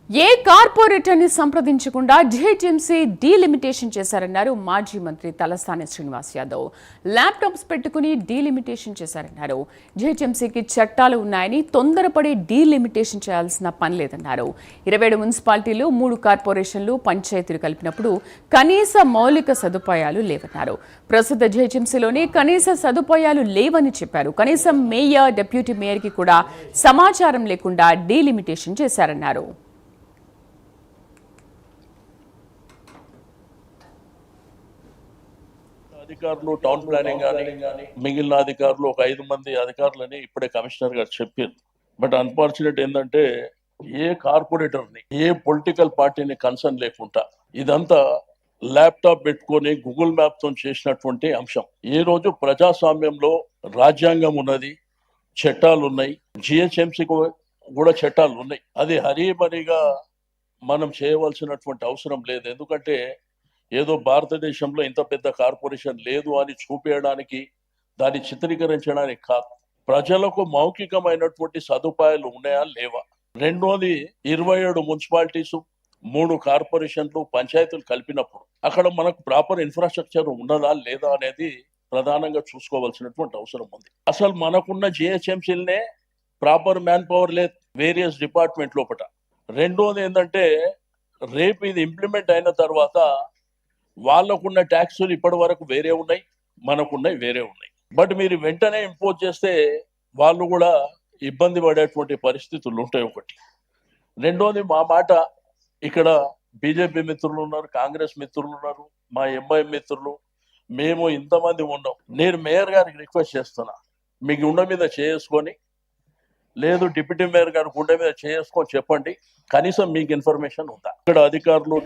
ఏ corporator ని సంప్రదించకుండా GHMC delimitation చేశారన్నారు మాజీ మంత్రి తలసాని శ్రీనివాస్ యాదవ్. ల్యాప్టాప్స్ పెట్టుకుని డీలిమిటేషన్ చేశారన్నారు. జీహెచ్ఎంసీకి చట్టాలు ఉన్నాయని తొందరపడి డీలిమిటేషన్ చేయాల్సిన పని లేదన్నారు. 27 మున్సిపాలిటీలు 3 కార్పొరేషన్లు పంచాయతీలు కలిపినప్పుడు కనీస మౌలిక సదుపాయాలు లేవన్నారు. ప్రస్తుత జీహెచ్ఎంసీలోనే కనీస సదుపాయాలు లేవని చెప్పారు. కనీసం మేయర్, డిప్యూటీ మేయర్కి కూడా సమాచారం లేకుండా డీలిమిటేషన్ చేశారన్నారు. అధికారులు టౌన్ ప్లానింగ్ కానీ మిగిలిన అధికారులు ఒక 5 మంది అధికారులని ఇప్పుడే కమిషనర్ గారు చెప్పారు. బట్ అన్ఫార్చునేట్ ఏంటంటే ఏ కార్పొరేటర్ని ఏ పొలిటికల్ పార్టీని కన్సర్న్ లేకుండా ఇదంతా ల్యాప్టాప్ పెట్టుకొని గూగుల్ మ్యాప్ తో చేసినటువంటి అంశం. ఈ రోజు ప్రజాస్వామ్యంలో రాజ్యాంగం ఉన్నది, చట్టాలు ఉన్నాయి, జిహెచ్ఎంసీ కూడా చట్టాలు ఉన్నాయి. అది హరీబరీగా మనం చేయవలసినటువంటి అవసరం లేదు. ఎందుకంటే ఏదో భారతదేశంలో ఇంత పెద్ద కార్పొరేషన్ లేదు అని చూపించడానికి, దాన్ని చిత్రీకరించడానికి కాదు. ప్రజలకు మౌఖికమైనటువంటి సదుపాయాలు ఉన్నాయా లేవా. రెండోది 27 మున్సిపాలిటీస్ 3 కార్పొరేషన్లు పంచాయతీలు కలిపినప్పుడు అక్కడ మనకు ప్రాపర్ ఇన్ఫ్రాస్ట్రక్చర్ ఉన్నదా లేదా అనేది ప్రధానంగా చూసుకోవాల్సినటువంటి అవసరం ఉంది. అసలు మనకున్న జిహెచ్ఎంసీలనే ప్రాపర్ మ్యాన్ పవర్ లేదు వేరియస్ డిపార్ట్మెంట్ లోపల. రెండోది ఏంటంటే రేపు ఇది ఇంప్లిమెంట్ అయిన తర్వాత వాళ్ళకున్న ట్యాక్సులు ఇప్పటి వరకు వేరే ఉన్నాయి, మనకున్నాయి వేరే ఉన్నాయి. బట్ మీరు వెంటనే ఇంపోజ్ చేస్తే వాళ్ళు కూడా ఇబ్బంది పడేటువంటి పరిస్థితులు ఉంటాయి ఒకటి. రెండోది మా మాట, ఇక్కడ బీజేపీ మిత్రులు ఉన్నారు, కాంగ్రెస్ మిత్రులు ఉన్నారు, మా ఎంఐ మిత్రులు, మేము ఇంతమంది ఉన్నాం. నేను మేయర్ గారికి రిక్వెస్ట్ చేస్తున్నా, మీ గుండె మీద చేసుకొని, లేదు డిప్యూటీ మేయర్ గారి గుండె మీద చేసుకొని చెప్పండి, కనీసం మీకు ఇన్ఫర్మేషన్ ఉందా. ఇక్కడ అధికారులు